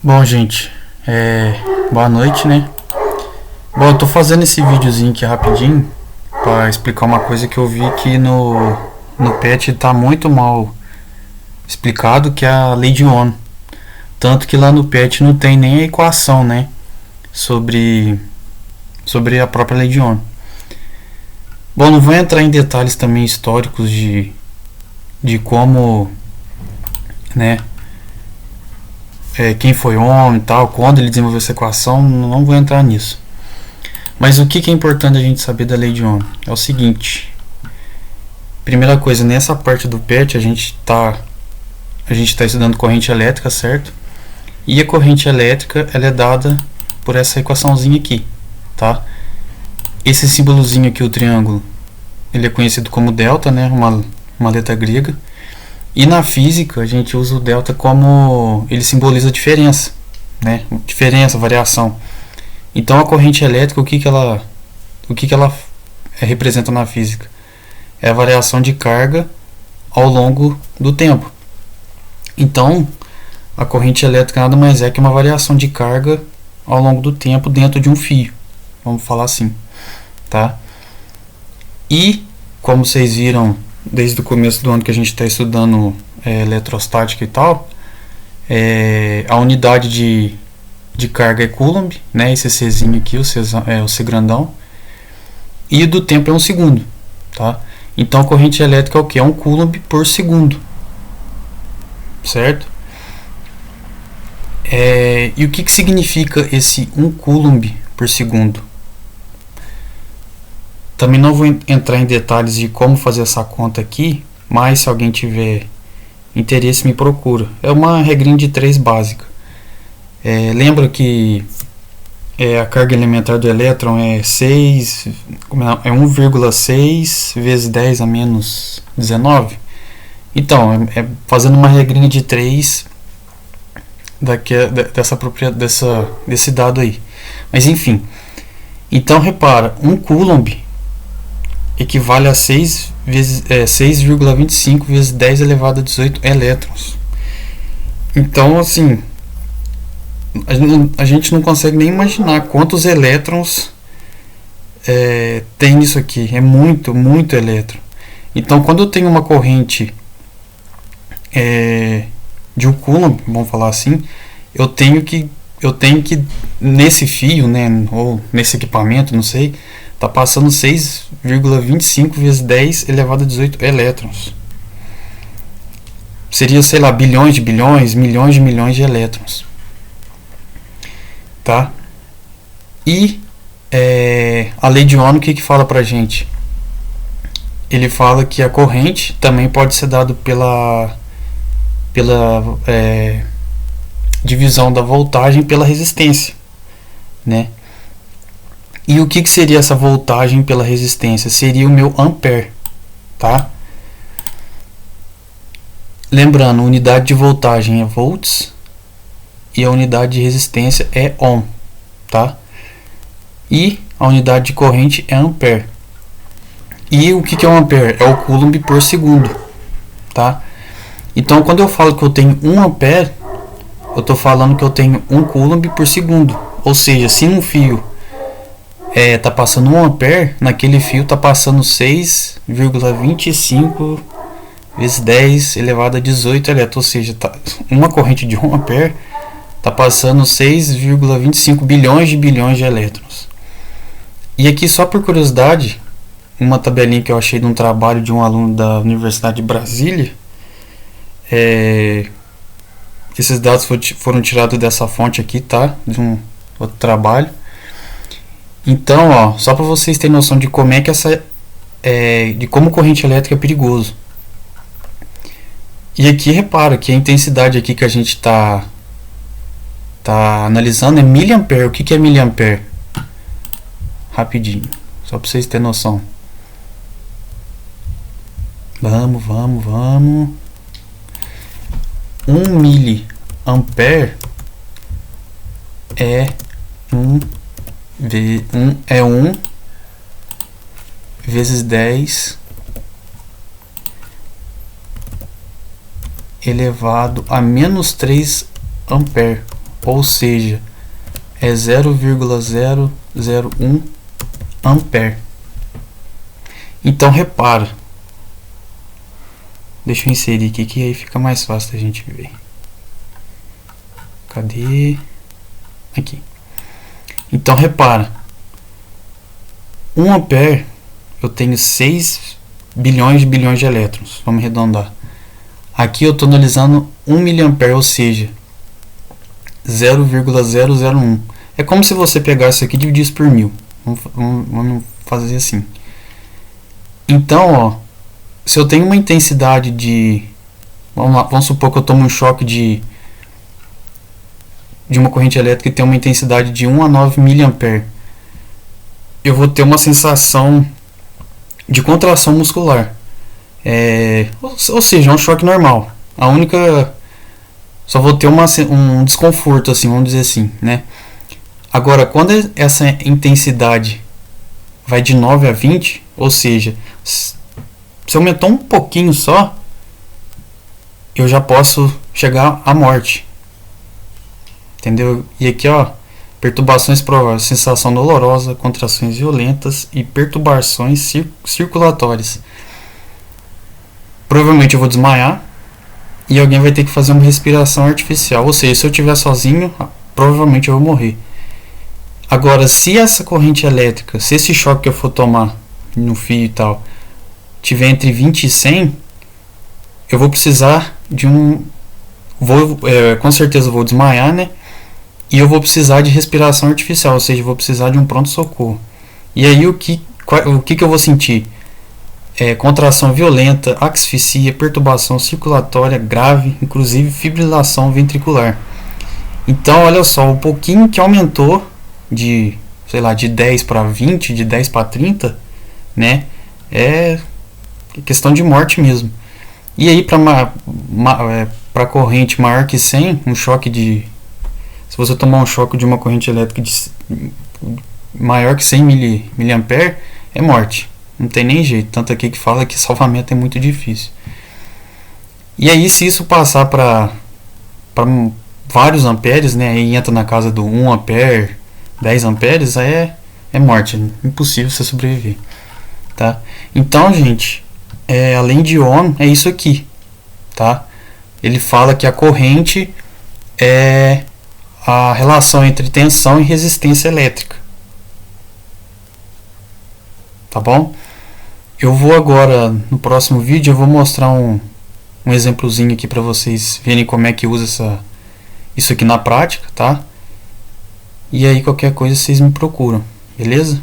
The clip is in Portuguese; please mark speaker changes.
Speaker 1: Bom, gente, boa noite, né? Bom, eu tô fazendo esse videozinho aqui rapidinho para explicar uma coisa que eu vi que no PET tá muito mal explicado, que é a lei de Ohm. Tanto que lá no PET não tem nem a equação, né? Sobre a própria lei de Ohm. Bom, não vou entrar em detalhes também históricos de como, né? Quem foi Ohm e tal, quando ele desenvolveu essa equação, não vou entrar nisso. Mas o que é importante a gente saber da lei de Ohm? É o seguinte: primeira coisa, nessa parte do PET a gente tá estudando corrente elétrica, certo? E a corrente elétrica ela é dada por essa equaçãozinha aqui, tá? Esse símbolozinho aqui, o triângulo, ele é conhecido como delta, né? Uma letra grega. E na física a gente usa o delta como ele simboliza diferença, né? Diferença, variação. Então a corrente elétrica, o que ela representa na física? É a variação de carga ao longo do tempo. Então a corrente elétrica nada mais é que uma variação de carga ao longo do tempo dentro de um fio, vamos falar assim, tá? E como vocês viram desde o começo do ano que a gente está estudando eletrostática e tal, a unidade de carga é Coulomb, né? Esse Czinho aqui, o C grandão, e do tempo é um segundo, tá? Então a corrente elétrica é o que? É um Coulomb por segundo, certo? E o que significa esse 1 Coulomb por segundo? Também não vou entrar em detalhes de como fazer essa conta aqui, mas se alguém tiver interesse me procura. É uma regrinha de 3 básica. Lembra que a carga elementar do elétron é 1,6 vezes 10 a menos 19? Então, fazendo uma regrinha de 3 desse dado aí. Mas enfim, então repara, 1 Coulomb equivale a 6,25 vezes 10 elevado a 18 elétrons. Então, assim, a gente não consegue nem imaginar quantos elétrons tem isso aqui. É muito, muito elétron. Então, quando eu tenho uma corrente de 1 Coulomb, vamos falar assim, eu tenho que nesse fio, né, ou nesse equipamento, não sei, está passando 6,25 vezes 10 elevado a 18 elétrons. Seria, sei lá, bilhões de bilhões, milhões de milhões de elétrons. Tá? E a lei de Ohm, o que fala pra gente? Ele fala que a corrente também pode ser dada pela divisão da voltagem pela resistência, né? E o que seria essa voltagem pela resistência? Seria o meu ampere, tá? Lembrando, a unidade de voltagem é volts e a unidade de resistência é ohm, tá? E a unidade de corrente é ampere. E o que é um ampere? É o Coulomb por segundo, tá? Então, quando eu falo que eu tenho 1 ampere, eu estou falando que eu tenho 1 Coulomb por segundo. Ou seja, se um fio tá passando 1 ampere, naquele fio está passando 6,25 vezes 10 elevado a 18 elétrons. Ou seja, uma corrente de 1 ampere está passando 6,25 bilhões de elétrons. E aqui, só por curiosidade, uma tabelinha que eu achei de um trabalho de um aluno da Universidade de Brasília. Esses dados foram tirados dessa fonte aqui, tá? De um outro trabalho. Então, ó, só para vocês terem noção de como é que de como corrente elétrica é perigoso. E aqui repara que a intensidade aqui que a gente tá analisando é miliampere. O que é miliampere? Rapidinho, só para vocês terem noção. Vamos. 1 miliampere é 1 vezes 10 elevado a menos 3 ampere. ou seja, é 0,001 ampere. Então repara, deixa eu inserir aqui que aí fica mais fácil da gente ver. Cadê? Aqui. Então repara, 1 ampere eu tenho 6 bilhões de elétrons, vamos arredondar. Aqui eu estou analisando 1 miliampere, ou seja, 0,001. É como se você pegasse isso aqui e dividisse por 1000. Vamos fazer assim. Então, ó, se eu tenho uma intensidade de... Vamos supor que eu tomo um choque de uma corrente elétrica que tem uma intensidade de 1 a 9 miliampere. Eu vou ter uma sensação de contração muscular. Ou seja, é um choque normal. A única... Só vou ter um desconforto, assim, vamos dizer assim, né? Agora, quando essa intensidade vai de 9 a 20, ou seja, se aumentou um pouquinho só, eu já posso chegar à morte. Entendeu? E aqui, ó, perturbações prováveis, sensação dolorosa, contrações violentas e perturbações circulatórias. Provavelmente eu vou desmaiar e alguém vai ter que fazer uma respiração artificial. Ou seja, se eu estiver sozinho, provavelmente eu vou morrer. Agora, se essa corrente elétrica, se esse choque que eu for tomar no fio e tal, tiver entre 20 e 100, eu vou precisar de com certeza eu vou desmaiar, né? E eu vou precisar de respiração artificial, ou seja, eu vou precisar de um pronto-socorro. E aí o que eu vou sentir? Contração violenta, asfixia, perturbação circulatória grave, inclusive fibrilação ventricular. Então, olha só, o pouquinho que aumentou de, sei lá, de 10 para 20, de 10 para 30, né? É questão de morte mesmo. E aí, para corrente maior que 100, um choque de... Se você tomar um choque de uma corrente elétrica maior que 100 miliampere, é morte. Não tem nem jeito. Tanto aqui que fala que salvamento é muito difícil. E aí, se isso passar para vários amperes, né? Aí entra na casa do 1 ampere, 10 amperes, aí é morte. É impossível você sobreviver. Tá? Então, gente, além de Ohm, é isso aqui. Tá? Ele fala que a corrente é a relação entre tensão e resistência elétrica. Tá bom? Eu vou agora, no próximo vídeo, eu vou mostrar um exemplozinho aqui para vocês verem como é que usa isso aqui na prática, tá? E aí qualquer coisa vocês me procuram, beleza?